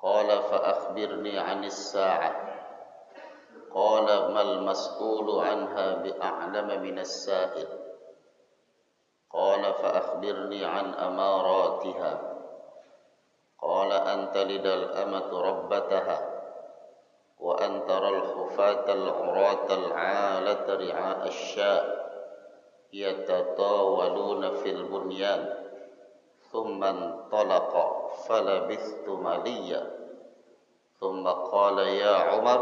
قال فأخبرني عن الساعة قال ما المسؤول عنها بأعلم من السائل قال فأخبرني عن أماراتها قال أن تلد الأمة ربتها وأن ترى الحفاة العراة العالة رعاء الشاء يتطاولون في البنيان ثم انطلق فلبثت مليا ثم قال يا عمر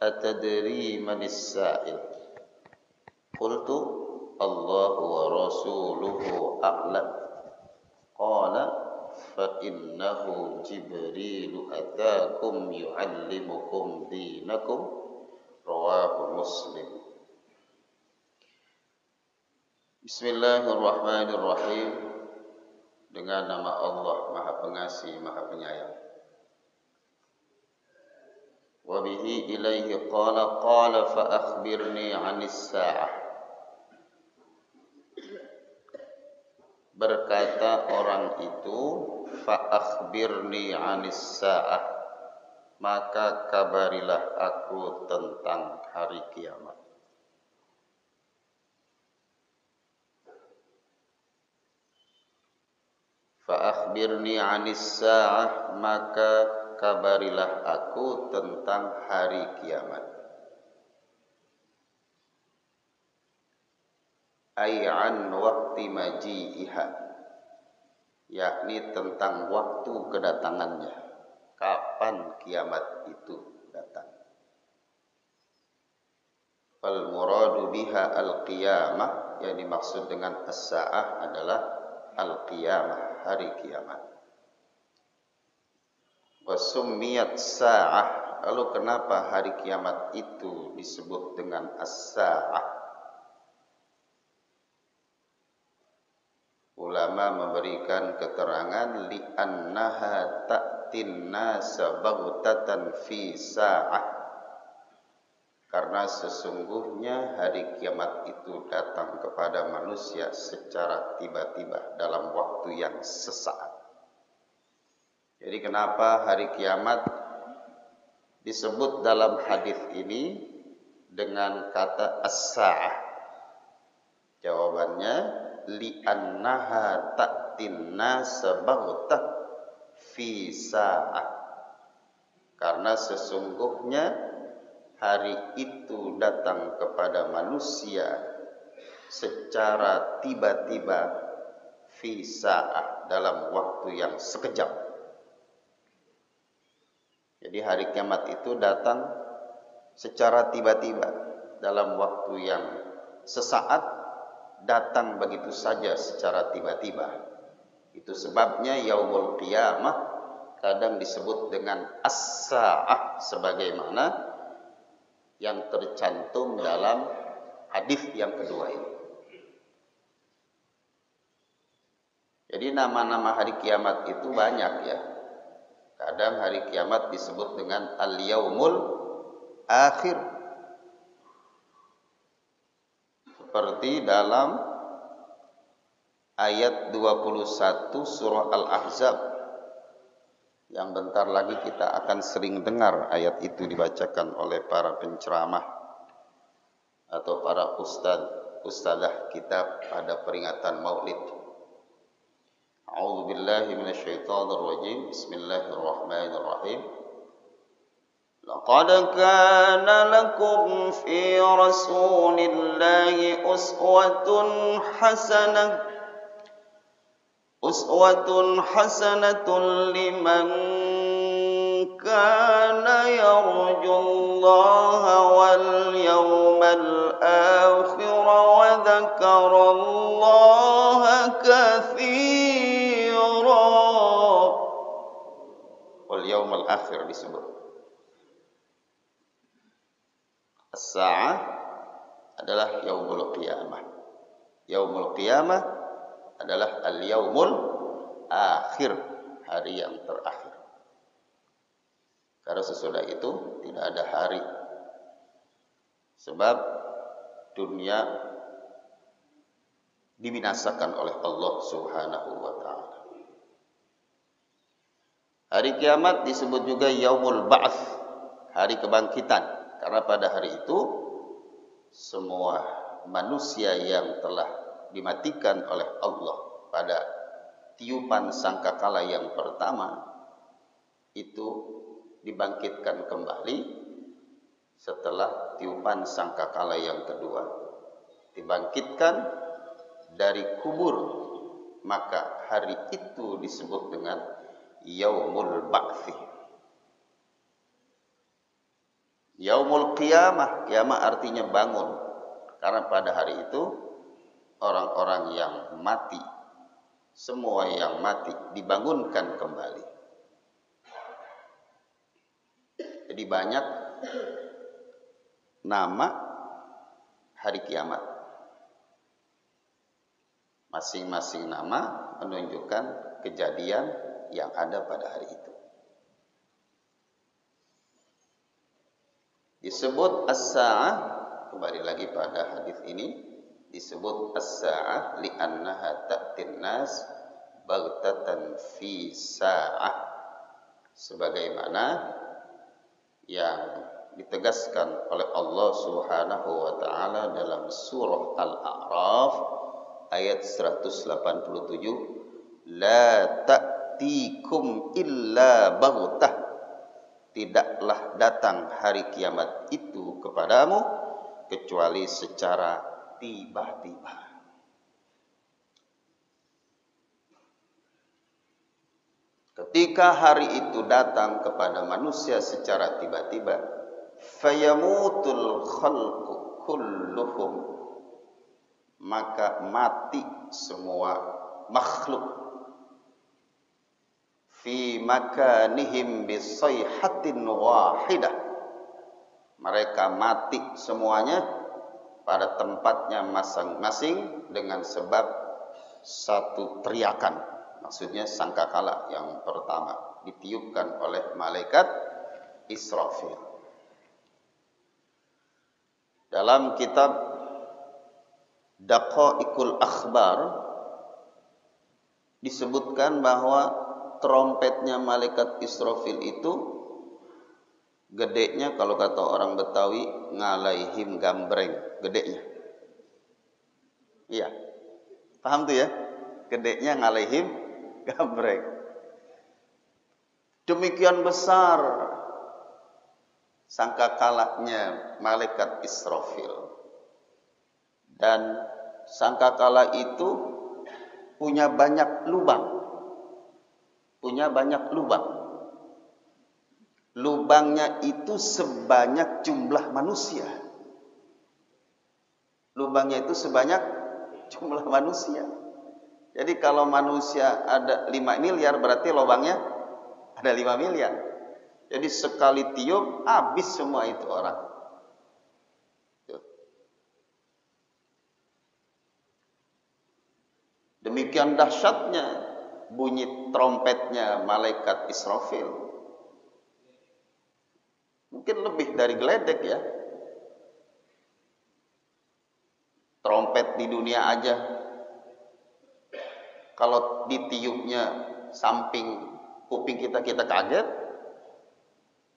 أتدري من السائل قلت الله ورسوله أعلم قال فإنه جبريل أتاكم يعلمكم دينكم رواه مسلم. Bismillahirrahmanirrahim. Dengan nama Allah Maha Pengasih Maha Penyayang. Wa bihi ilaihi qala fa akhbirni 'anis sa'ah. Berkata orang itu, fa akhbirni 'anis sa'ah, maka kabarilah aku tentang hari kiamat. Fa akhbirni 'anis sa'ah, maka kabarilah aku tentang hari kiamat. Ay an waqti maji'iha, yakni tentang waktu kedatangannya, kapan kiamat itu datang. Fal muradu biha al-qiyamah, yang dimaksud dengan as-sa'ah adalah al-qiyamah, hari kiamat. Wa summiyat sa'ah, lalu kenapa hari kiamat itu disebut dengan as-sa'ah? Ulama memberikan keterangan li'annaha ta'tin nasa baghtatan fi sa'ah, karena sesungguhnya hari kiamat itu datang kepada manusia secara tiba-tiba dalam waktu yang sesaat. Jadi kenapa hari kiamat disebut dalam hadis ini dengan kata as-sa'ah? Jawabannya li'annaha ta'tin nasa baghtah fi sa'ah, karena sesungguhnya hari itu datang kepada manusia secara tiba-tiba fi sa'ah, dalam waktu yang sekejap. Jadi hari kiamat itu datang secara tiba-tiba dalam waktu yang sesaat, datang begitu saja secara tiba-tiba. Itu sebabnya yaumul qiyamah kadang disebut dengan as-sa'ah, sebagaimana yang tercantum dalam hadis yang kedua ini. Jadi nama-nama hari kiamat itu banyak ya. Kadang hari kiamat disebut dengan al-yaumul akhir, seperti dalam ayat 21 surah Al-Ahzab, yang bentar lagi kita akan sering dengar ayat itu dibacakan oleh para penceramah atau para ustadzah kita pada peringatan Maulid. A'udzu billahi minasyaitonir rajim. Bismillahirrahmanirrahim. Laqad kana lakum fi rasulillahi uswatun hasanatun liman kana yarjullaha wal yawmal akhir wa dzakarallaha katsira. Wal yawmal akhir disebut. As-sa'ah adalah yaumul qiyamah. Yaumul qiyamah adalah al-yaumul akhir, hari yang terakhir. Karena sesudah itu tidak ada hari. Sebab dunia dibinasakan oleh Allah Subhanahu wa taala. Hari kiamat disebut juga yaumul ba'ts, hari kebangkitan, karena pada hari itu semua manusia yang telah dimatikan oleh Allah pada tiupan sangkakala yang pertama itu dibangkitkan kembali. Setelah tiupan sangkakala yang kedua dibangkitkan dari kubur, maka hari itu disebut dengan yaumul ba'ts. Yaumul qiyamah, kiamat artinya bangun, karena pada hari itu orang-orang yang mati, semua yang mati dibangunkan kembali. Jadi banyak nama hari kiamat. Masing-masing nama menunjukkan kejadian yang ada pada hari itu. Disebut as-sa'ah, kembali lagi pada hadis ini, disebut as-sa'ah li'annaha ta'tin nas baghtatan fi sa'ah, sebagaimana yang ditegaskan oleh Allah Subhanahu wa taala dalam surah Al-A'raf ayat 187, la ta'tikum illa baghtah, tidaklah datang hari kiamat itu kepadamu kecuali secara tiba-tiba. Ketika hari itu datang kepada manusia secara tiba-tiba, fayamutul khalqu kulluhum, maka mati semua makhluk, fi makanihim bisayhatin wahidah, mereka mati semuanya pada tempatnya masing-masing dengan sebab satu teriakan. Maksudnya sangkakala yang pertama ditiupkan oleh malaikat Israfil. Dalam kitab Daqaiqul Akhbar disebutkan bahwa trompetnya malaikat Israfil itu gedenya, kalau kata orang Betawi, ngalaihim gambreng, gedenya. Iya, paham tuh ya? Gedenya ngalaihim gambreng. Demikian besar sangkakalanya malaikat Israfil, dan sangkakala itu punya banyak lubang. Lubangnya itu sebanyak jumlah manusia. Jadi kalau manusia ada 5 miliar, berarti lubangnya ada 5 miliar. Jadi sekali tiup habis semua itu orang. Demikian dahsyatnya bunyi trompetnya malaikat Israfil. Mungkin lebih dari geledek ya. Trompet di dunia aja, kalau ditiupnya samping kuping kita kaget,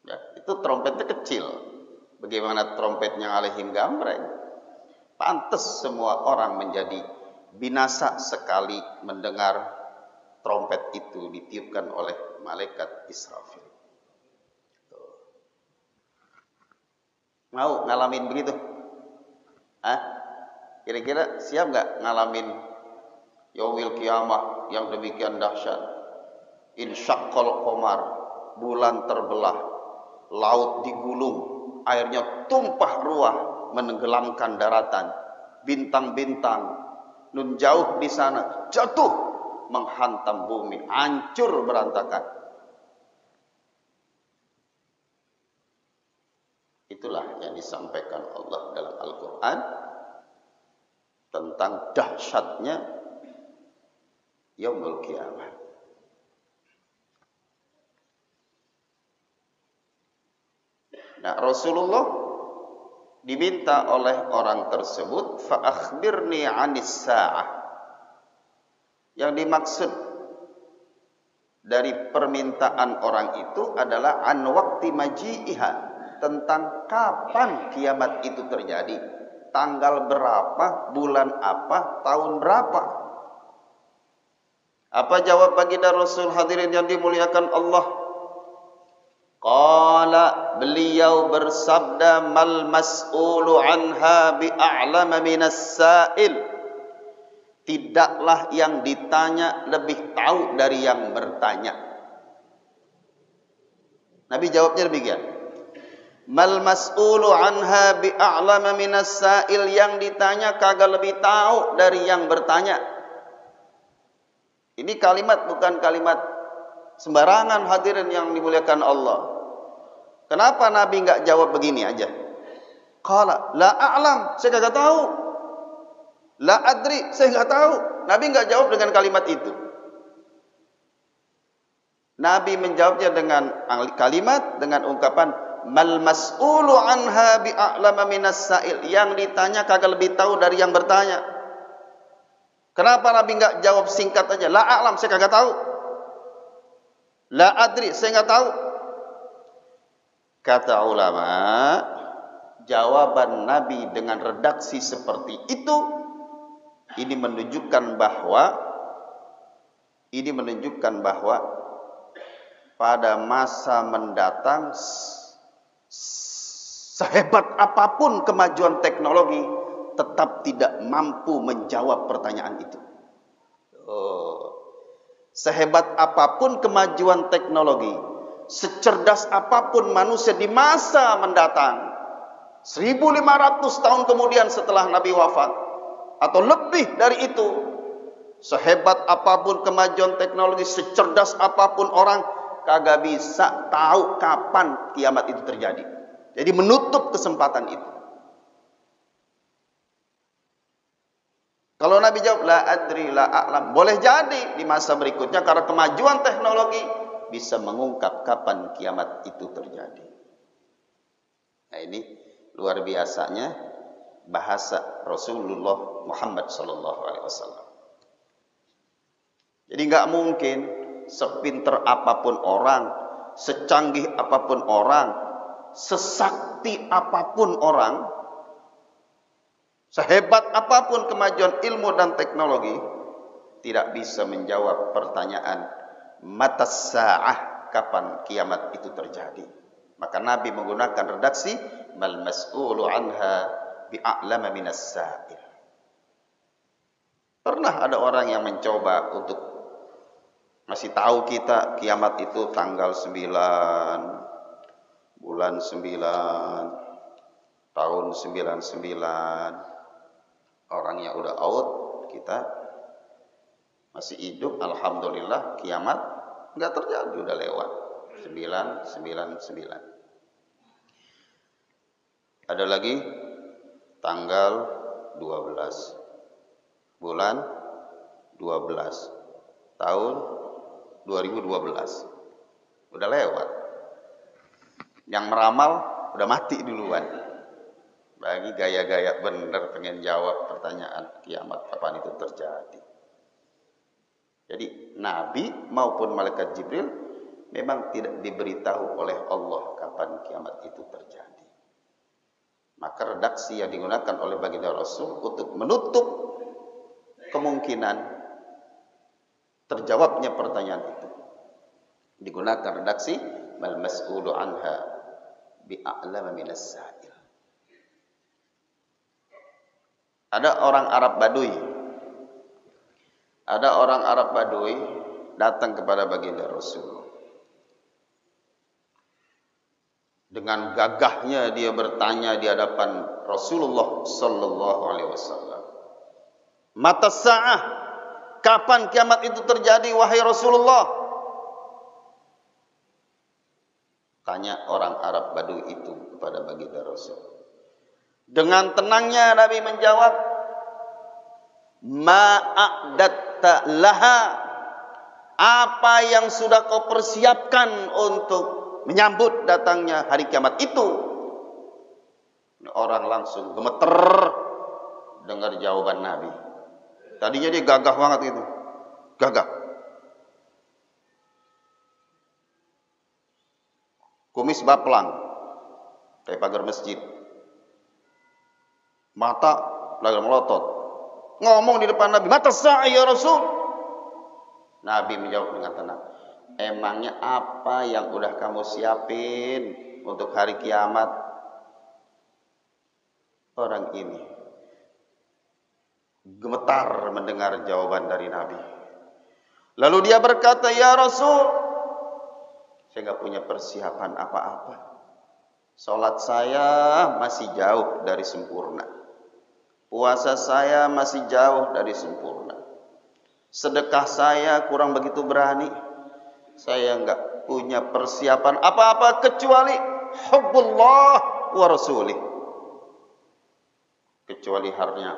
ya, itu trompetnya kecil. Bagaimana trompetnya alaihim gambreng? Pantes semua orang menjadi binasa sekali mendengar trompet itu ditiupkan oleh malaikat Israfil. Mau ngalamin begitu? Kira-kira siap nggak ngalamin yaumil kiamah yang demikian dahsyat? Insyaqqal qamar, bulan terbelah, laut digulung, airnya tumpah ruah menenggelamkan daratan, bintang-bintang nun jauh di sana jatuh menghantam bumi, hancur berantakan. Itulah yang disampaikan Allah dalam Al-Quran tentang dahsyatnya yaumul kiamah. Nah, Rasulullah diminta oleh orang tersebut, fa akhbirni 'anis sa'ah. Yang dimaksud dari permintaan orang itu adalah an waqti maji'iha, tentang kapan kiamat itu terjadi, tanggal berapa, bulan apa, tahun berapa. Apa jawab baginda Rasul hadirin yang dimuliakan Allah? Qala, beliau bersabda, mal mas'ulu anha bi'a'lama minas sa'il. Tidaklah yang ditanya lebih tahu dari yang bertanya. Nabi jawabnya demikian. Mal mas'ulu anha bi'a'lama minas sa'il, yang ditanya kagak lebih tahu dari yang bertanya. Ini kalimat bukan kalimat sembarangan hadirin yang dimuliakan Allah. Kenapa Nabi enggak jawab begini aja? Qala la a'lam, saya kagak tahu. La adri, saya enggak tahu. Nabi enggak jawab dengan kalimat itu. Nabi menjawabnya dengan kalimat, dengan ungkapan mal mas'ulu anha bi'a'lama minas sa'il, yang ditanya kagak lebih tahu dari yang bertanya. Kenapa Nabi enggak jawab singkat aja? La a'lam, saya kagak tahu. La adri, saya enggak tahu. Kata ulama, jawaban Nabi dengan redaksi seperti itu, ini menunjukkan bahwa pada masa mendatang, sehebat apapun kemajuan teknologi, tetap tidak mampu menjawab pertanyaan itu. Sehebat apapun kemajuan teknologi, secerdas apapun manusia di masa mendatang, 1500 tahun kemudian setelah Nabi wafat, atau lebih dari itu, sehebat apapun kemajuan teknologi, secerdas apapun orang, kagak bisa tahu kapan kiamat itu terjadi. Jadi menutup kesempatan itu. Kalau Nabi jawab la adri la a'lam, boleh jadi di masa berikutnya karena kemajuan teknologi bisa mengungkap kapan kiamat itu terjadi. Nah, ini luar biasanya bahasa Rasulullah Muhammad SAW. Jadi nggak mungkin sepinter apapun orang, secanggih apapun orang, sesakti apapun orang, sehebat apapun kemajuan ilmu dan teknologi, tidak bisa menjawab pertanyaan matas sa'ah, kapan kiamat itu terjadi. Maka Nabi menggunakan redaksi mal mas'ulu anha bi'a'lama minas sa'il. Pernah ada orang yang mencoba untuk masih tahu kita kiamat itu tanggal 9, bulan 9, tahun 99. Orangnya udah out, kita masih hidup, alhamdulillah, kiamat enggak terjadi, udah lewat 999. Ada lagi tanggal 12, bulan 12, tahun 2012. Udah lewat. Yang meramal udah mati duluan. Bagi gaya-gaya bener pengen jawab pertanyaan kiamat kapan itu terjadi. Jadi Nabi maupun malaikat Jibril memang tidak diberitahu oleh Allah kapan kiamat itu terjadi. Maka redaksi yang digunakan oleh baginda Rasul untuk menutup kemungkinan terjawabnya pertanyaan itu, digunakan redaksi mal mas'ulu anha bi'a'lama minas sa'il. Ada orang Arab Badui datang kepada baginda Rasul. Dengan gagahnya dia bertanya di hadapan Rasulullah sallallahu alaihi wasallam. Mata sa'ah, kapan kiamat itu terjadi wahai Rasulullah? Tanya orang Arab Badui itu kepada baginda Rasul. Dengan tenangnya Nabi menjawab, ma'adatta laha, apa yang sudah kau persiapkan untuk menyambut datangnya hari kiamat itu? Orang langsung gemeter dengar jawaban Nabi. Tadinya dia gagah banget itu, gagah. kumis baplang, kayak pagar masjid, mata lagar melotot, ngomong di depan Nabi, mata sa'a ya Rasul. Nabi menjawab dengan tenang, emangnya apa yang udah kamu siapin untuk hari kiamat? Orang ini gemetar mendengar jawaban dari Nabi. Lalu dia berkata, ya Rasul, saya nggak punya persiapan apa-apa. Salat saya masih jauh dari sempurna. Puasa saya masih jauh dari sempurna. Sedekah saya kurang begitu berani. Saya nggak punya persiapan apa-apa kecuali hubbullah wa rasulih. Kecuali hanya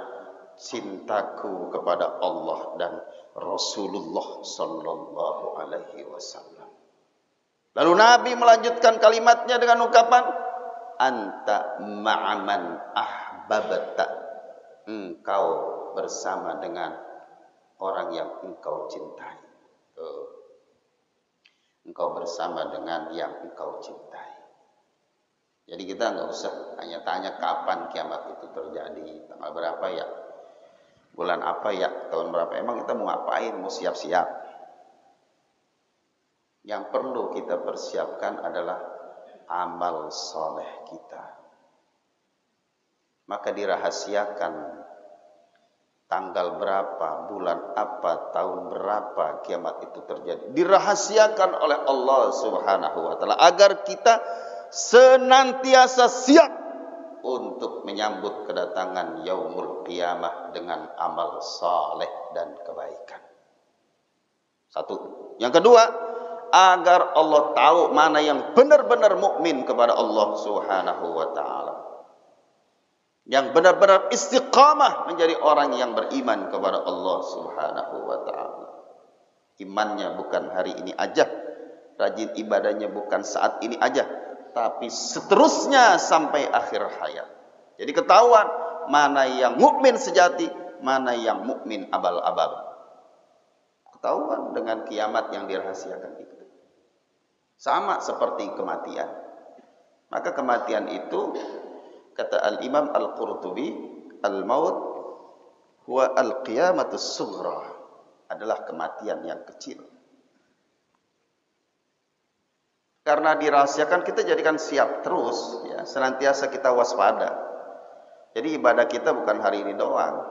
cintaku kepada Allah dan Rasulullah sallallahu alaihi wasallam. Lalu Nabi melanjutkan kalimatnya dengan ungkapan, anta ma'aman ahbabta. Engkau bersama dengan orang yang engkau cintai. Engkau bersama dengan yang engkau cintai. Jadi kita nggak usah hanya tanya kapan kiamat itu terjadi, tanggal berapa ya, bulan apa ya, tahun berapa. Emang kita mau ngapain, mau siap-siap? Yang perlu kita persiapkan adalah amal soleh kita. Maka dirahasiakan tanggal berapa, bulan apa, tahun berapa kiamat itu terjadi. Dirahasiakan oleh Allah Subhanahu wa taala agar kita senantiasa siap untuk menyambut kedatangan yaumul qiyamah dengan amal saleh dan kebaikan. Satu. Yang kedua, agar Allah tahu mana yang benar-benar mukmin kepada Allah Subhanahu wa taala. Yang benar-benar istiqamah menjadi orang yang beriman kepada Allah Subhanahu wa taala. Imannya bukan hari ini aja, rajin ibadahnya bukan saat ini aja, tapi seterusnya sampai akhir hayat. Jadi ketahuan mana yang mukmin sejati, mana yang mukmin abal-abal. Ketahuan dengan kiamat yang dirahasiakan itu. Sama seperti kematian. Maka kematian itu, kata Al-Imam Al-Qurtubi, al-maut huwa al-qiyamatus sughra, adalah kematian yang kecil. Karena dirahasiakan, kita jadikan siap terus, ya, senantiasa kita waspada. Jadi ibadah kita bukan hari ini doang,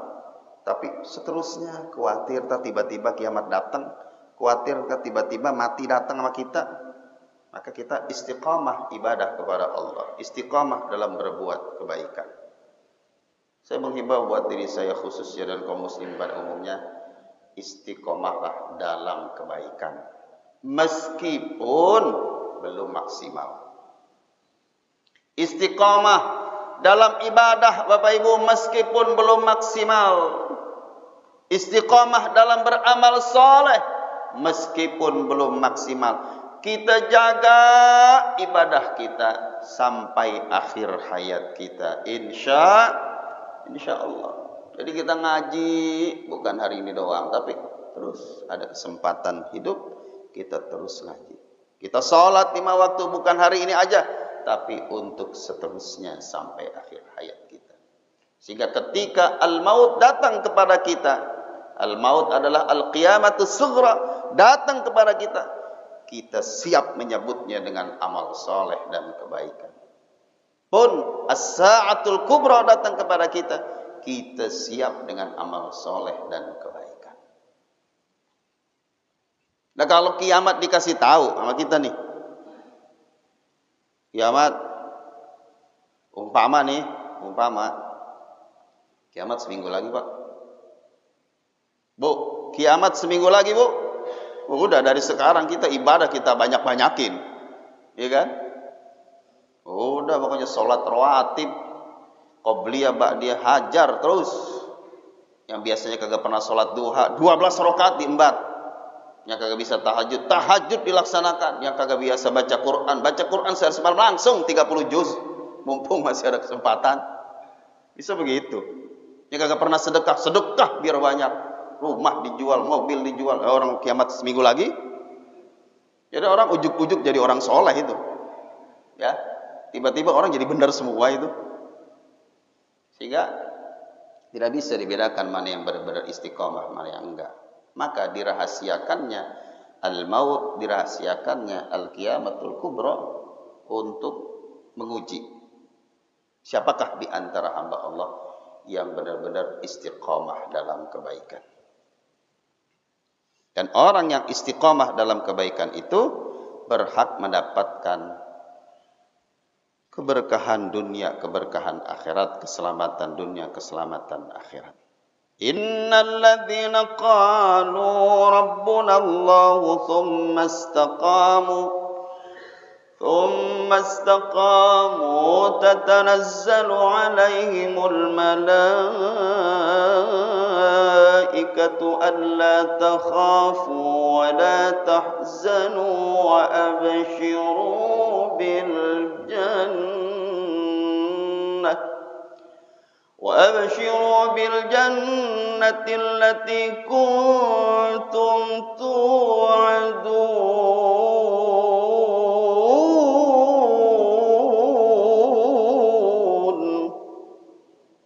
tapi seterusnya. Khawatir tak tiba-tiba kiamat datang, khawatir tak tiba-tiba mati datang sama kita. Maka kita istiqamah ibadah kepada Allah, istiqamah dalam berbuat kebaikan. Saya menghimbau buat diri saya khususnya dan kaum muslim pada umumnya, istiqamahlah dalam kebaikan, meskipun belum maksimal. Istiqamah dalam ibadah Bapak Ibu meskipun belum maksimal. Istiqamah dalam beramal soleh meskipun belum maksimal. Kita jaga ibadah kita sampai akhir hayat kita, insya Allah. Jadi kita ngaji bukan hari ini doang, tapi terus ada kesempatan hidup kita terus ngaji. Kita sholat 5 waktu bukan hari ini aja, tapi untuk seterusnya sampai akhir hayat kita. Sehingga ketika al-maut datang kepada kita, al-maut adalah al-qiyamatus sughra, datang kepada kita, kita siap menyambutnya dengan amal soleh dan kebaikan. Pun as-sa'atul kubra datang kepada kita, kita siap dengan amal soleh dan kebaikan. Nah kalau kiamat dikasih tahu sama kita nih, kiamat umpama kiamat seminggu lagi Pak, Bu, kiamat seminggu lagi Bu. Udah dari sekarang kita ibadah kita banyak-banyakin, ya kan? Udah pokoknya sholat rawatib, qobliyah, ba'diyah, hajar terus. Yang biasanya kagak pernah sholat duha, 12 rakaat diembat. Yang kagak bisa tahajud dilaksanakan. Yang kagak biasa baca Quran sehari semalam langsung 30 juz, mumpung masih ada kesempatan. Bisa begitu. Yang kagak pernah sedekah biar banyak. Rumah dijual, mobil dijual. Orang kiamat seminggu lagi, jadi orang ujuk-ujuk jadi orang soleh itu. Ya, tiba-tiba orang jadi benar semua itu. Sehingga tidak bisa dibedakan mana yang benar-benar istiqomah, mana yang enggak. Maka dirahasiakannya al-maut, dirahasiakannya al-qiyamatul kubra untuk menguji siapakah di antara hamba Allah yang benar-benar istiqomah dalam kebaikan. Dan orang yang istiqomah dalam kebaikan itu berhak mendapatkan keberkahan dunia, keberkahan akhirat, keselamatan dunia, keselamatan akhirat. Innal ladzina qalu rabbuna Allah thumma istaqamu tatanazzalu alaihimul malaikatu alla takhafu wa la tahzanu wa abshiru bil بالجنة التي كنتم توعدون.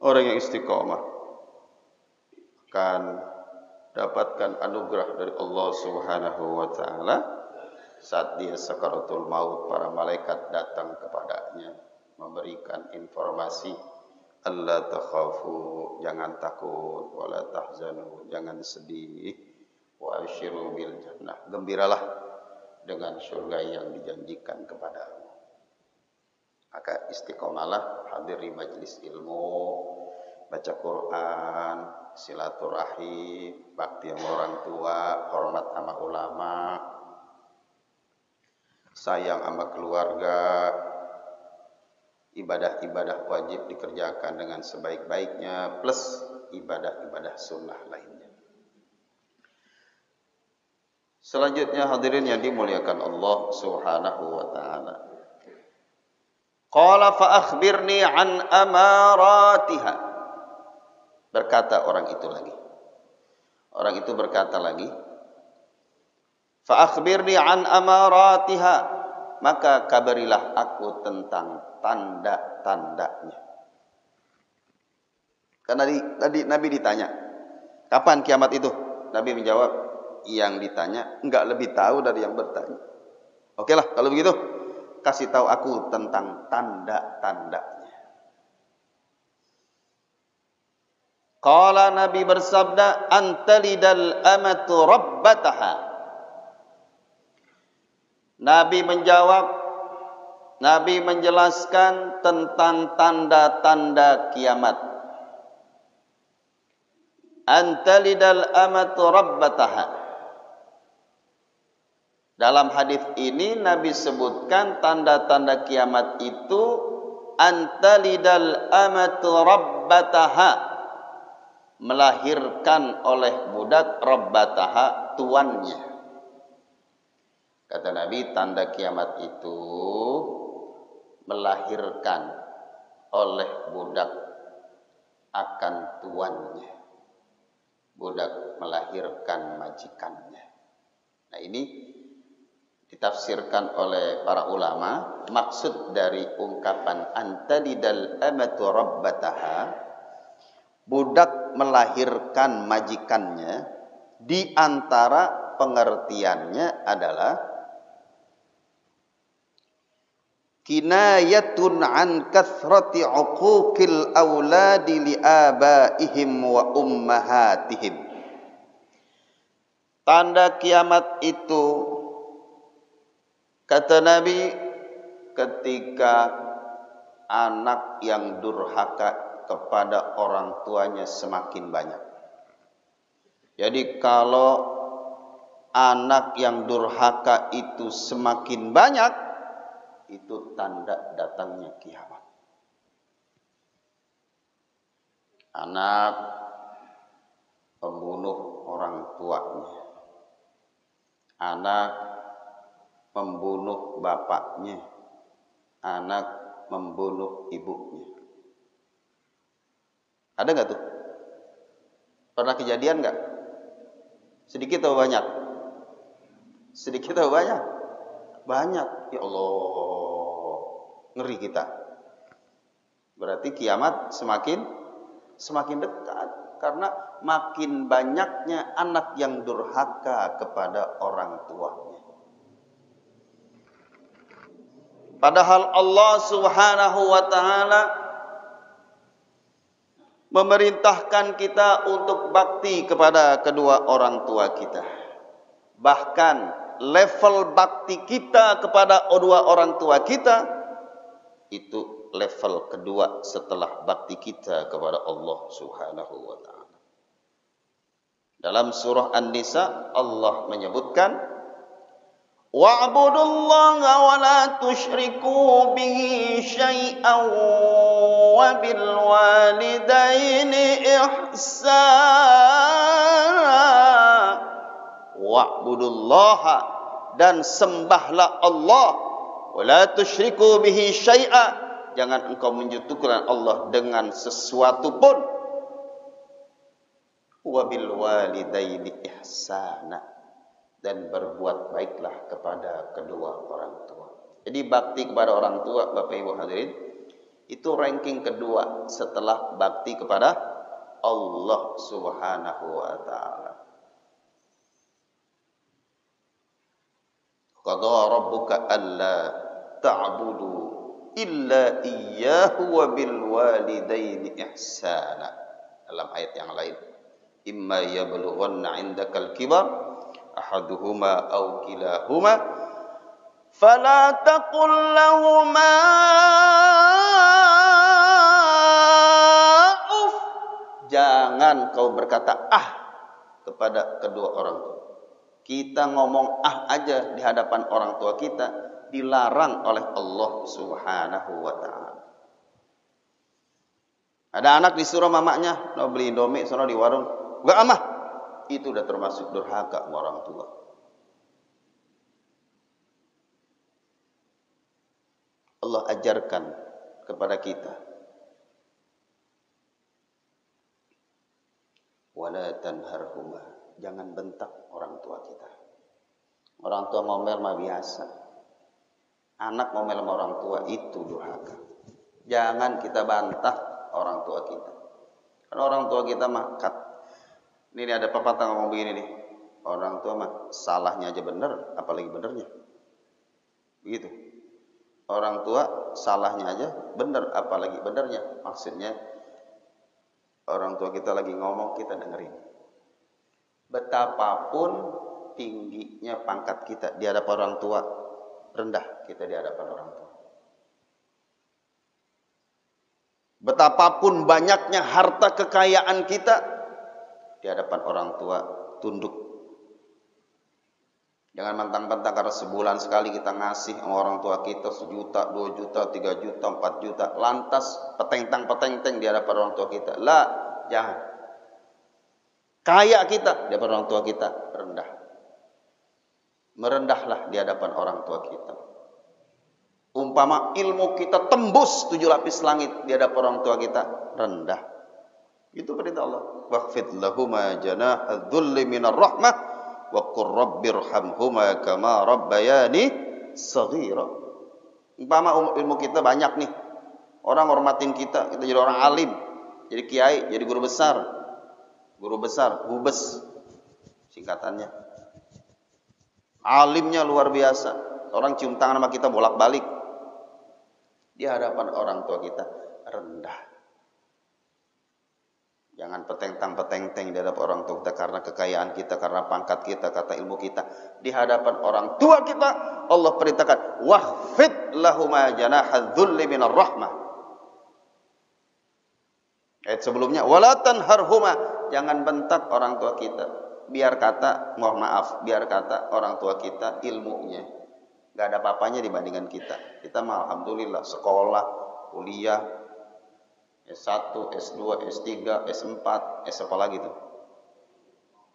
Orang yang istiqomah akan dapatkan anugerah dari Allah Subhanahu wa taala saat dia sakaratul maut. Para malaikat datang kepadanya memberikan informasi, Allah takhafu, jangan takut, wala tahzanu, jangan sedih, wa abshiru bil jannah, gembiralah dengan surga yang dijanjikan kepadamu. Maka istiqomalah, hadiri majlis ilmu, baca Quran, silaturahim, bakti sama orang tua, hormat sama ulama, sayang sama keluarga. Ibadah-ibadah wajib dikerjakan dengan sebaik-baiknya, plus ibadah-ibadah sunnah lainnya. Selanjutnya hadirin yang dimuliakan Allah Subhanahu wa taala. Qala fa akhbirni an amaratiha. Berkata orang itu lagi. Orang itu berkata lagi, fa akhbirni an amaratiha. Maka kabarilah aku tentang tanda-tandanya. Karena tadi Nabi ditanya, kapan kiamat itu? Nabi menjawab, yang ditanya enggak lebih tahu dari yang bertanya. Oke lah, kalau begitu kasih tahu aku tentang tanda-tandanya. Qala, Nabi bersabda, antalidal amatu rabbataha. Nabi menjawab, Nabi menjelaskan tentang tanda-tanda kiamat. Antalidal amatu rabbataha. Dalam hadis ini Nabi sebutkan tanda-tanda kiamat itu antalidal amatu rabbataha, melahirkan oleh budak rabbataha, tuannya. Kata Nabi, tanda kiamat itu melahirkan oleh budak akan tuannya. Budak melahirkan majikannya. Nah, ini ditafsirkan oleh para ulama. Maksud dari ungkapan antalidal amatu rabbataha, budak melahirkan majikannya, di antara pengertiannya adalah kinayatun an kathrati uquqil auladi li abaihim wa ummahatihim. Tanda kiamat itu, kata Nabi, ketika anak yang durhaka kepada orang tuanya semakin banyak. Jadi kalau anak yang durhaka itu semakin banyak, itu tanda datangnya kiamat. Anak membunuh orang tuanya, anak membunuh bapaknya, anak membunuh ibunya. Ada nggak tuh? Pernah kejadian nggak? Sedikit atau banyak? Sedikit atau banyak? Banyak. Ya Allah. Ngeri kita. Berarti kiamat semakin dekat karena makin banyaknya anak yang durhaka kepada orang tuanya. Padahal Allah Subhanahu wa taala memerintahkan kita untuk bakti kepada kedua orang tua kita. Bahkan level bakti kita kepada kedua orang tua kita itu level kedua setelah bakti kita kepada Allah Subhanahu wa taala. Dalam surah An-Nisa Allah menyebutkan wa'budullaha wa la tusyriku bihi syai'an wa bil walidaini ihsana. Wa'budullaha, dan sembahlah Allah, wa la tusyriku bihi syai'a, jangan engkau menyekutukan Allah dengan sesuatu pun. Wa bil walidaini ihsana, dan berbuat baiklah kepada kedua orang tua. Jadi bakti kepada orang tua, Bapak Ibu hadirin, itu ranking kedua setelah bakti kepada Allah Subhanahu wa taala. Qadha rabbuka alla ta'budu illa iyyahu wa bil walidaini ihsana. Dalam ayat yang lain, imma yablughanna 'indakal kibar ahaduhuma aw kilahuma fala taqul lahumā uff, jangan kau berkata kepada kedua orang tua. Kita ngomong aja di hadapan orang tua kita dilarang oleh Allah Subhanahu wa taala. Ada anak disuruh mamanya mau beli Indomie sono di warung, enggak amah. Itu udah termasuk durhaka sama orang tua. Allah ajarkan kepada kita, wala tanharhuma, jangan bentak orang tua kita. Orang tua ngomel mah biasa. Anak ngomel sama orang tua itu durhaka. Jangan kita bantah orang tua kita. Karena orang tua kita mah ini ada pepatah ngomong begini nih. Orang tua mah salahnya aja bener, apalagi benernya. Begitu. Orang tua salahnya aja bener, apalagi benernya. Maksudnya orang tua kita lagi ngomong, kita dengerin. Betapapun tingginya pangkat kita di hadapan orang tua, rendah kita di hadapan orang tua. Betapapun banyaknya harta kekayaan kita, di hadapan orang tua tunduk. Jangan mentang-mentang karena sebulan sekali kita ngasih sama orang tua kita 1 juta, 2 juta, 3 juta, 4 juta, lantas petentang-petenteng di hadapan orang tua kita. Lah, jangan. Kaya kita di hadapan orang tua kita rendah. Merendahlah di hadapan orang tua kita. Umpama ilmu kita tembus 7 lapis langit di hadapan orang tua kita, rendah. Itu perintah Allah. Wakhfid lahuma janaha dhulli minar rahmah wa qur rabbirhamhuma kama rabbayani shaghira. Umpama ilmu kita banyak nih. Orang hormatin kita jadi orang alim, jadi kiai, jadi guru besar. Guru besar, hubes singkatannya. Alimnya luar biasa. Orang cium tangan sama kita bolak-balik. Di hadapan orang tua kita rendah. Jangan petentang-petenteng di hadapan orang tua kita karena kekayaan kita, karena pangkat kita, kata ilmu kita. Di hadapan orang tua kita, Allah perintahkan, wahfid lahuma janaha dhulli minar rahmah. Ayat sebelumnya, wala tanharhuma, jangan bentak orang tua kita. Biar kata, mohon maaf, biar kata orang tua kita ilmunya gak ada apa-apanya dibandingkan kita. Kita mah alhamdulillah sekolah, kuliah, S1, S2, S3, S4, S apa lagi tuh.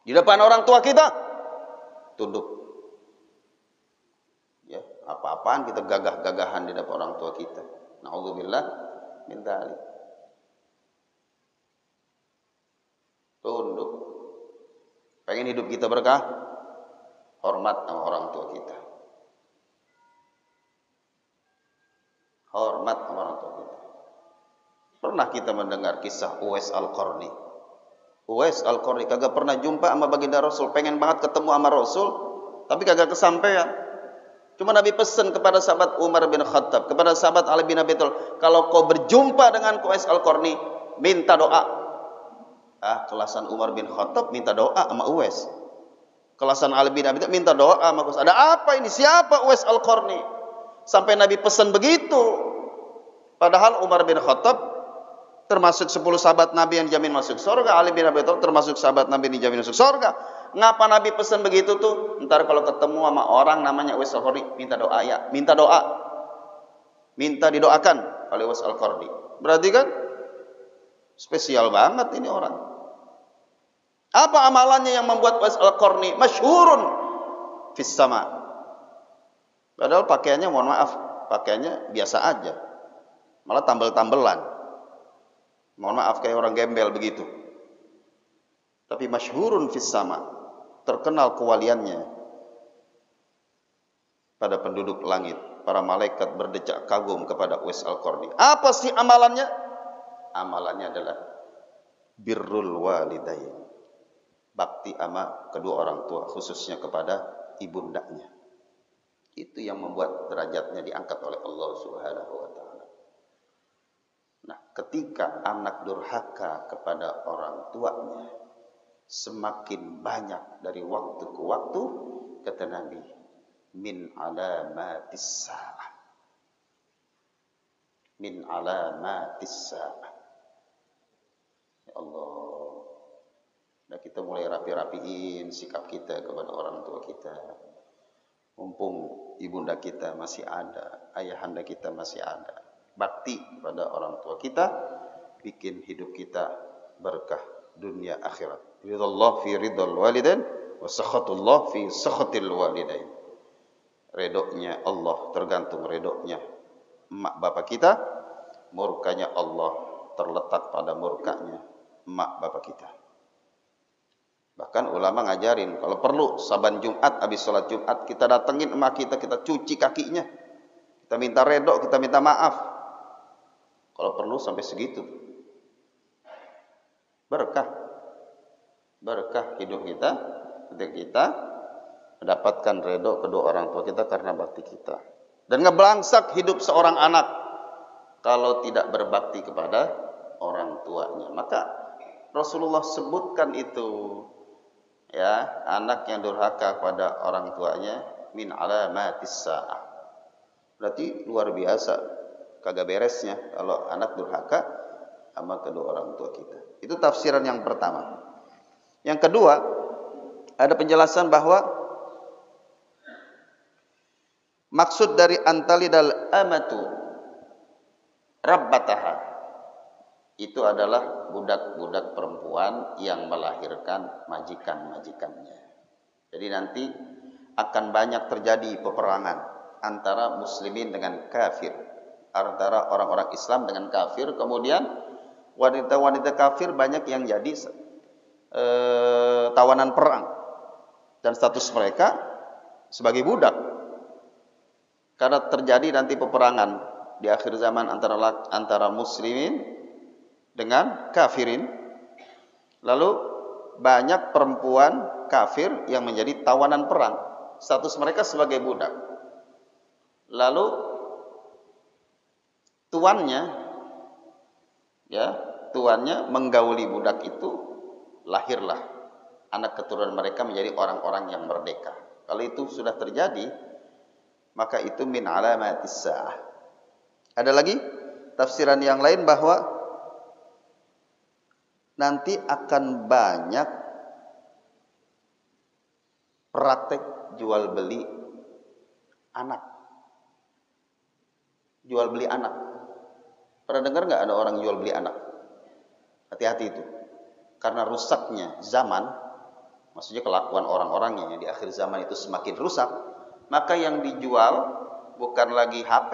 Di depan orang tua kita tunduk. Ya, apa-apaan kita gagah-gagahan di depan orang tua kita. Na'udzubillah min dzalik. Tunduk. Pengen hidup kita berkah? Hormat sama orang tua kita. Hormat sama orang tua kita. Pernah kita mendengar kisah Uwais Al-Qarni. Uwais Al-Qarni kagak pernah jumpa sama baginda Rasul, pengen banget ketemu sama Rasul, tapi kagak kesampaian. Cuma Nabi pesan kepada sahabat Umar bin Khattab, kepada sahabat Ali bin Abi Thalib, kalau kau berjumpa dengan Uwais Al-Qarni, minta doa. Kelasan Umar bin Khattab minta doa sama Uwais. Kelasan Ali bin Abi Thalib minta doa sama Uwais. Ada apa ini? Siapa Uwais Al-Qarni? Sampai Nabi pesan begitu. Padahal Umar bin Khattab termasuk 10 sahabat Nabi yang dijamin masuk surga. Ali bin Abi Thalib termasuk sahabat Nabi yang dijamin masuk surga. Ngapa Nabi pesan begitu tuh? Ntar kalau ketemu sama orang namanya Uwais Al-Qarni, minta doa ya. Minta doa. Minta didoakan oleh Uwais Al-Qarni. Berarti kan spesial banget ini orang. Apa amalannya yang membuat Uwais Al-Qarni masyhurun fis sama? Padahal pakaiannya, mohon maaf, pakaiannya biasa aja. Malah tambel-tambelan. Mohon maaf, kayak orang gembel begitu. Tapi masyhurun fis sama, terkenal kewaliannya pada penduduk langit. Para malaikat berdecak kagum kepada Uwais Al-Qarni. Apa sih amalannya? Amalannya adalah birrul walidain. Bakti sama kedua orang tua, khususnya kepada ibundanya. Itu yang membuat derajatnya diangkat oleh Allah Subhanahu wa taala. Nah, ketika anak durhaka kepada orang tuanya, semakin banyak dari waktu ke waktu, kata Nabi, min alamatis sa'ah. Min alamatis sa'ah. Ya Allah. Nah, kita mulai rapi-rapiin sikap kita kepada orang tua kita. Mumpung ibunda kita masih ada, ayahanda kita masih ada. Bakti pada orang tua kita, bikin hidup kita berkah dunia akhirat. Ridallah fi ridal walidain, wa sakhatullah fi sakhatil walidain. Redoknya Allah tergantung redoknya emak bapak kita, murkanya Allah terletak pada murkanya emak bapak kita. Bahkan ulama ngajarin, kalau perlu saban Jumat, habis sholat Jumat, kita datengin emak kita, kita cuci kakinya, kita minta redok, kita minta maaf. Kalau perlu sampai segitu. Berkah. Berkah hidup kita ketika kita mendapatkan redok kedua orang tua kita karena bakti kita. Dan ngeblangsak hidup seorang anak kalau tidak berbakti kepada orang tuanya. Maka Rasulullah sebutkan itu. Ya, anak yang durhaka pada orang tuanya min alamatis sa'ah. Berarti luar biasa, kagak beresnya kalau anak durhaka sama kedua orang tua kita. Itu tafsiran yang pertama. Yang kedua, ada penjelasan bahwa maksud dari antalidal amatu rabbataha itu adalah budak-budak perempuan yang melahirkan majikan-majikannya. Jadi nanti akan banyak terjadi peperangan antara muslimin dengan kafir, antara orang-orang Islam dengan kafir. Kemudian wanita-wanita kafir banyak yang jadi tawanan perang dan status mereka sebagai budak. Karena terjadi nanti peperangan di akhir zaman antara muslimin dengan kafirin. Lalu banyak perempuan kafir yang menjadi tawanan perang, status mereka sebagai budak. Lalu tuannya menggauli budak itu, lahirlah anak keturunan mereka menjadi orang-orang yang merdeka. Kalau itu sudah terjadi, maka itu min alamatis sa'ah. Ada lagi tafsiran yang lain bahwa nanti akan banyak praktek jual beli anak. Jual beli anak. Pernah dengar nggak ada orang jual beli anak? Hati-hati itu. Karena rusaknya zaman, maksudnya kelakuan orang-orangnya yang di akhir zaman itu semakin rusak, maka yang dijual bukan lagi HP,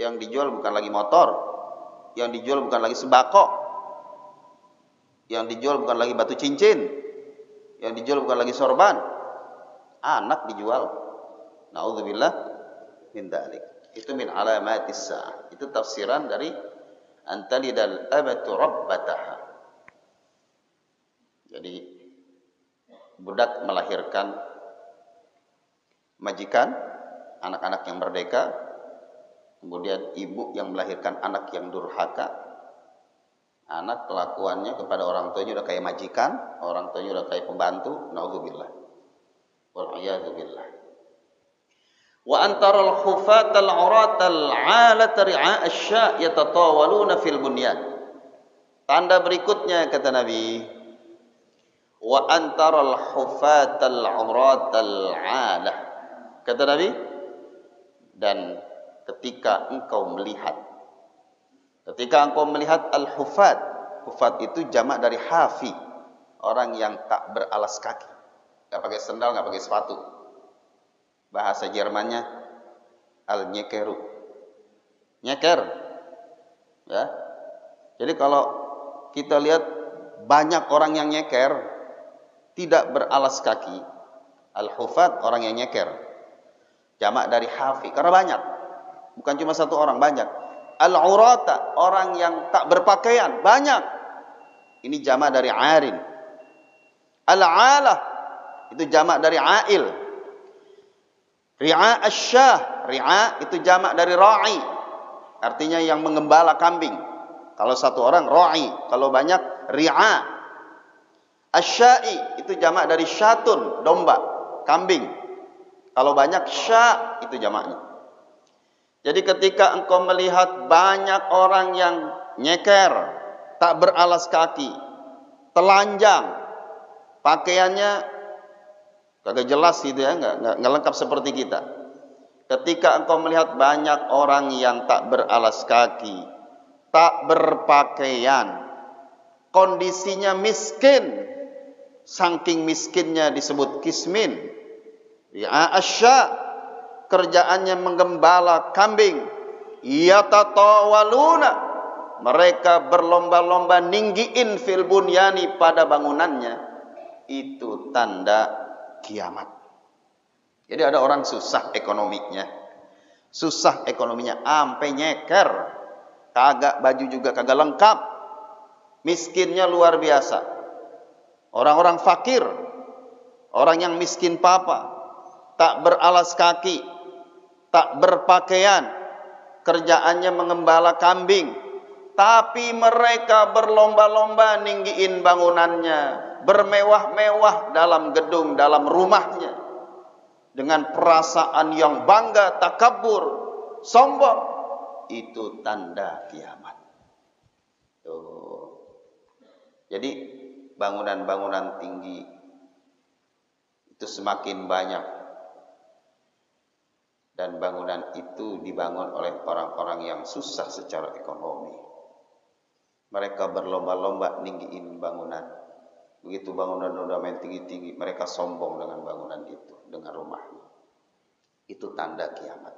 yang dijual bukan lagi motor, yang dijual bukan lagi sembako, yang dijual bukan lagi batu cincin, yang dijual bukan lagi sorban, anak dijual. Nauzubillah min dzalik. Itu min alamatis sa'ah. Itu tafsiran dari antalidal abatu rabbataha. Jadi budak melahirkan majikan, anak-anak yang merdeka, kemudian ibu yang melahirkan anak yang durhaka. Anak kelakuannya kepada orang tuanya udah kayak majikan, orang tuanya udah kayak pembantu, naudzubillah. Wal iyadu billah. Wa antaral khufatal uratal 'alata ri'a asya yatatawaluna fil bunyan. Tanda berikutnya kata Nabi, wa antaral khufatal uratal 'alah. Kata Nabi, dan ketika engkau melihat al-hufat, hufat itu jamak dari hafi, orang yang tak beralas kaki, nggak pakai sendal, nggak pakai sepatu. Bahasa Jermannya al-nyekeru, nyeker, ya. Jadi kalau kita lihat banyak orang yang nyeker, tidak beralas kaki, al-hufat orang yang nyeker, jamak dari hafi, karena banyak, bukan cuma satu orang, banyak. Al-urata, orang yang tak berpakaian, banyak. Ini jamak dari arin. Al-alah, itu jamak dari ail. Ri'a asyah, ri'a itu jamak dari ra'i, artinya yang mengembala kambing. Kalau satu orang ra'i, kalau banyak ri'a. Asyai itu jamak dari syatun, domba, kambing. Kalau banyak sya, itu jamaknya. Jadi ketika engkau melihat banyak orang yang nyeker, tak beralas kaki, telanjang, pakaiannya kagak jelas gitu ya, nggak lengkap seperti kita. Ketika engkau melihat banyak orang yang tak beralas kaki, tak berpakaian, kondisinya miskin, saking miskinnya disebut kismin, ya asya, kerjaannya menggembala kambing, yatatawaluna, mereka berlomba-lomba ninggiin fil bunyani pada bangunannya, itu tanda kiamat. Jadi ada orang susah ekonominya, ampe nyeker, kagak baju juga kagak lengkap, miskinnya luar biasa. Orang-orang fakir, orang yang miskin papa, tak beralas kaki, tak berpakaian, kerjaannya mengembala kambing, tapi mereka berlomba-lomba ninggiin bangunannya, bermewah-mewah dalam gedung, dalam rumahnya, dengan perasaan yang bangga, takabur, sombong. Itu tanda kiamat. Tuh. Jadi bangunan-bangunan tinggi itu semakin banyak, dan bangunan itu dibangun oleh orang-orang yang susah secara ekonomi. Mereka berlomba-lomba ninggiin bangunan. Begitu bangunan udah main tinggi-tinggi, mereka sombong dengan bangunan itu, dengan rumahnya. Itu tanda kiamat.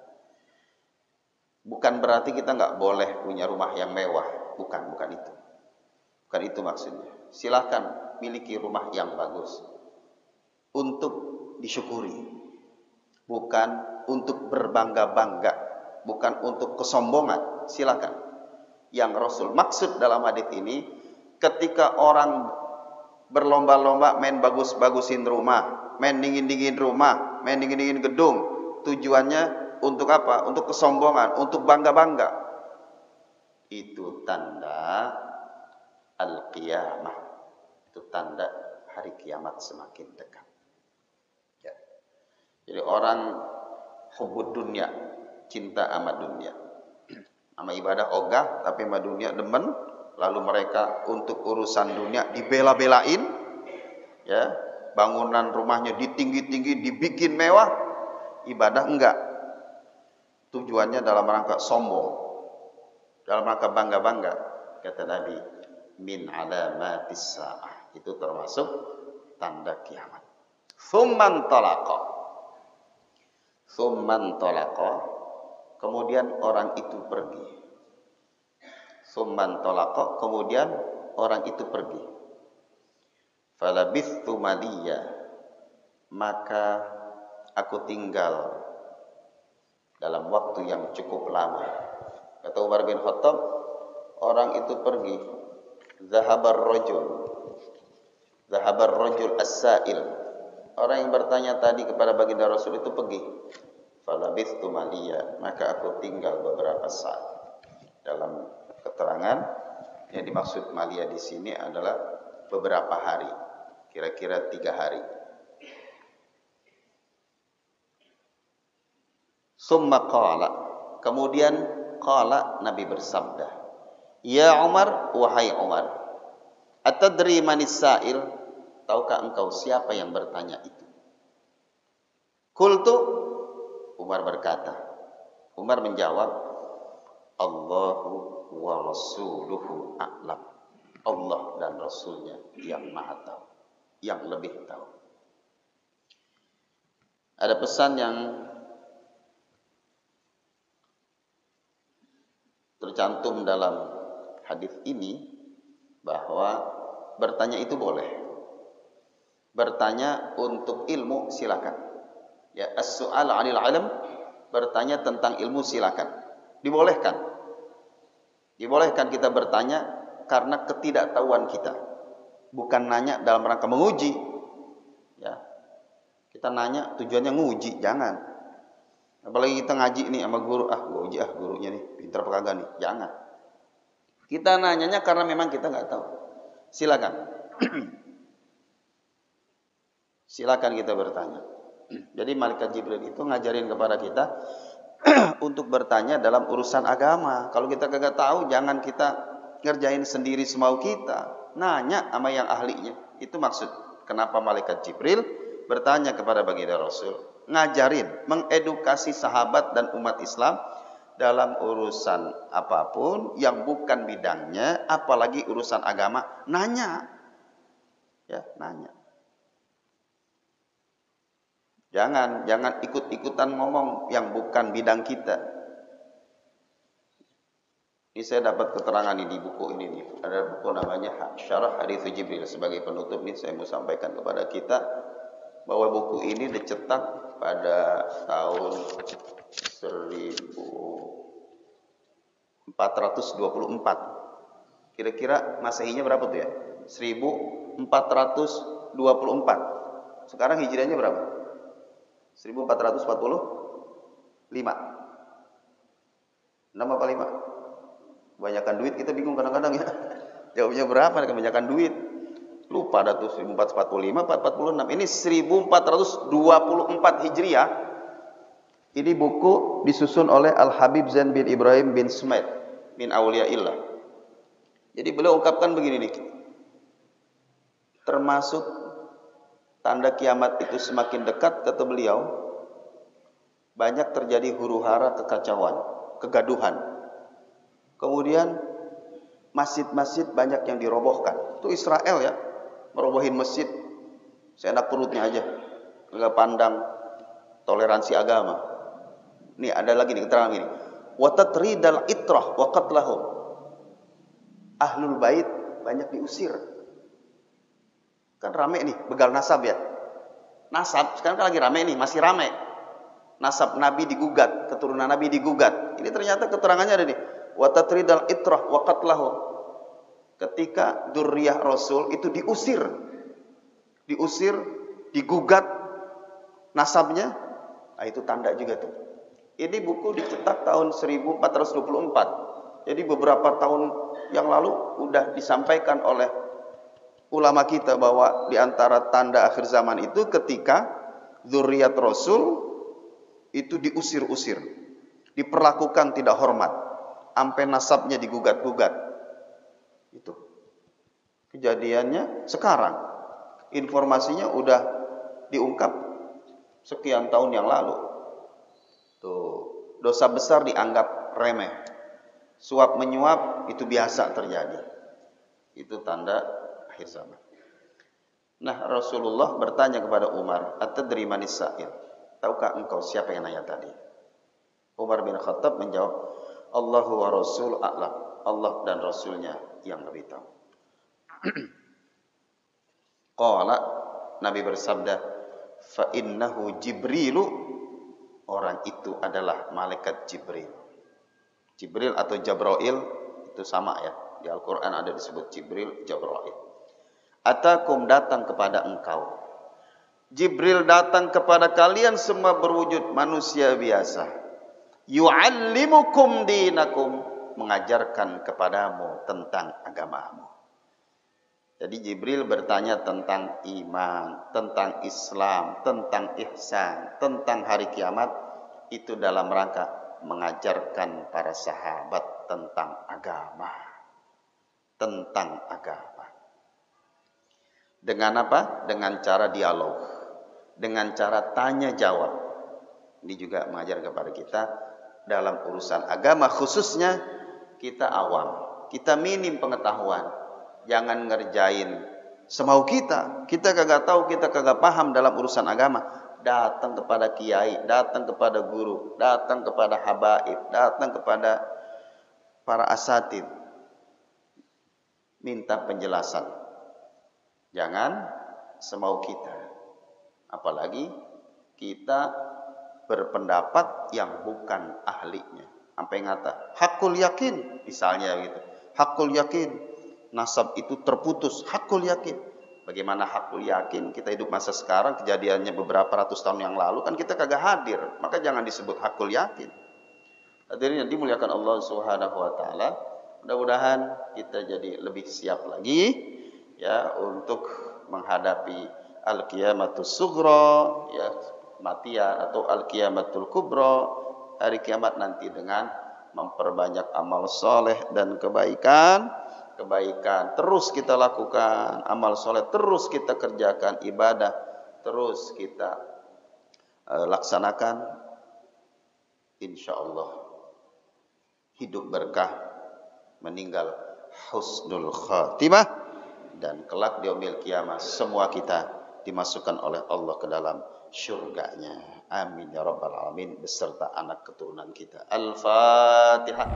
Bukan berarti kita nggak boleh punya rumah yang mewah, bukan itu. Bukan itu maksudnya. Silakan miliki rumah yang bagus untuk disyukuri, bukan untuk berbangga-bangga, bukan untuk kesombongan. Silakan. Yang Rasul maksud dalam hadis ini, ketika orang berlomba-lomba main bagus-bagusin rumah, main dingin-dingin rumah, main dingin-dingin gedung, tujuannya untuk apa? Untuk kesombongan, untuk bangga-bangga. Itu tanda al-qiyamah. Itu tanda hari kiamat semakin dekat. Ya. Jadi orang hubbud dunya, cinta sama dunia, sama ibadah ogah, tapi sama dunia demen. Lalu mereka untuk urusan dunia dibela-belain, ya, bangunan rumahnya ditinggi-tinggi, dibikin mewah, ibadah enggak. Tujuannya dalam rangka sombong, dalam rangka bangga-bangga. Kata Nabi, min alamatis sa'ah, itu termasuk tanda kiamat. Tsumman talaqa, kemudian orang itu pergi. Tsumman talaqa, kemudian orang itu pergi. Falabithtu maliya, maka aku tinggal dalam waktu yang cukup lama. Kata Umar bin Khattab, orang itu pergi, zahabar rajul as-sa'il. Orang yang bertanya tadi kepada baginda Rasul itu pergi. Falabithtu maliya, maka aku tinggal beberapa saat. Dalam keterangan yang dimaksud maliya di sini adalah beberapa hari, kira-kira 3 hari. Summa qala, kemudian qala, Nabi bersabda, ya Umar, wahai Umar, atadri manis sa'il, tahukah engkau siapa yang bertanya itu? Qultu, Umar berkata, Umar menjawab, Allahu wa rasuluhu a'lam. Allah dan Rasulnya yang maha tahu, yang lebih tahu. Ada pesan yang tercantum dalam hadis ini bahwa bertanya itu boleh. Bertanya untuk ilmu silakan. Ya, as-su'al 'anil 'ilm, bertanya tentang ilmu silakan. Dibolehkan. Dibolehkan kita bertanya karena ketidaktahuan kita. Bukan nanya dalam rangka menguji. Ya. Kita nanya tujuannya nguji, jangan. Apalagi kita ngaji nih sama guru, gue uji gurunya nih, pintar apa kagak nih, jangan. Kita nanyanya karena memang kita nggak tahu. Silakan. Silakan kita bertanya. Jadi malaikat Jibril itu ngajarin kepada kita untuk bertanya dalam urusan agama. Kalau kita kagak tahu, jangan kita ngerjain sendiri semau kita. Nanya sama yang ahlinya. Itu maksud kenapa malaikat Jibril bertanya kepada baginda Rasul. Ngajarin, mengedukasi sahabat dan umat Islam dalam urusan apapun yang bukan bidangnya, apalagi urusan agama, nanya. Ya, nanya. Jangan ikut-ikutan ngomong yang bukan bidang kita. Ini saya dapat keterangan ini di buku ini nih. Ada buku namanya Syarah Hadits Jibril. Sebagai penutup nih saya mau sampaikan kepada kita bahwa buku ini dicetak pada tahun 1424. Kira-kira Masehinya berapa tuh ya? 1424. Sekarang Hijriahnya berapa? 1445. 6 apa 5? Kebanyakan duit kita bingung kadang-kadang ya. Jawabnya berapa? Kebanyakan duit. Lupa dah tuh 1445, 446. Ini 1424 Hijriah. Ini buku disusun oleh Al-Habib Zain bin Ibrahim bin Sumaid bin Auliyaillah. Jadi beliau ungkapkan begini nih. Termasuk tanda kiamat itu semakin dekat, kata beliau, banyak terjadi huru-hara, kekacauan, kegaduhan. Kemudian masjid-masjid banyak yang dirobohkan. Itu Israel ya, merobohin masjid seenak perutnya aja, nggak pandang toleransi agama. Nih ada lagi nih keterangan ini. Wa tatridal itrah wa qatlahum. Ahlul bait banyak diusir. Kan rame nih, begal nasab ya. Nasab sekarang kan lagi rame nih, masih rame. Nasab Nabi digugat, keturunan Nabi digugat. Ini ternyata keterangannya ada nih. Wa tatridal itrah wa qatlahum. Ketika dzurriyyah Rasul itu diusir, digugat nasabnya, nah itu tanda juga tuh. Ini buku dicetak tahun 1424. Jadi beberapa tahun yang lalu udah disampaikan oleh ulama kita bahwa di antara tanda akhir zaman itu ketika dzurriyyat Rasul itu diusir-usir, diperlakukan tidak hormat, sampai nasabnya digugat-gugat. Itu kejadiannya sekarang, informasinya udah diungkap sekian tahun yang lalu. Tuh, dosa besar dianggap remeh, suap menyuap itu biasa terjadi. Itu tanda akhir zaman. Nah, Rasulullah bertanya kepada Umar, "Atadri manis sa'il?" Tahukah engkau siapa yang nanya tadi? Umar bin Khattab menjawab, Allahu wa Rasul a'lam. Allah dan Rasulnya yang lebih tahu. Qala, Nabi bersabda, fa innahu Jibrilu orang itu adalah malaikat Jibril. Jibril atau Jabrail itu sama ya. Di Al-Quran ada disebut Jibril, Jabrail. Atakum, datang kepada engkau. Jibril datang kepada kalian semua berwujud manusia biasa. Yu'allimukum dinakum, mengajarkan kepadamu tentang agamamu. Jadi Jibril bertanya tentang iman, tentang Islam, tentang ihsan, tentang hari kiamat. Itu dalam rangka mengajarkan para sahabat tentang agama. Tentang agama. Dengan apa? Dengan cara dialog. Dengan cara tanya jawab. Ini juga mengajar kepada kita dalam urusan agama, khususnya kita awam. Kita minim pengetahuan. Jangan ngerjain semau kita. Kita kagak tahu, kita kagak paham dalam urusan agama. Datang kepada kiai, datang kepada guru, datang kepada habaib, datang kepada para asatid. Minta penjelasan. Jangan semau kita. Apalagi kita berpendapat yang bukan ahlinya. Sampai ngata, hakul yakin. Misalnya gitu. Hakul yakin. Nasab itu terputus. Hakul yakin. Bagaimana hakul yakin? Kita hidup masa sekarang, kejadiannya beberapa ratus tahun yang lalu, kan kita kagak hadir. Maka jangan disebut hakul yakin. Hadirin yang dimuliakan Allah Subhanahu wa taala, mudah-mudahan kita jadi lebih siap lagi ya untuk menghadapi al-qiyamatus sughra, ya, kematian atau al-qiyamatul kubra, hari kiamat nanti, dengan memperbanyak amal soleh dan kebaikan. Kebaikan terus kita lakukan, amal soleh terus kita kerjakan, ibadah terus kita laksanakan. Insya Allah hidup berkah, meninggal husnul khatimah, dan kelak di yaumil qiyamah semua kita dimasukkan oleh Allah ke dalam syurganya. Amin ya rabbal alamin, beserta anak keturunan kita. Al-Fatihah.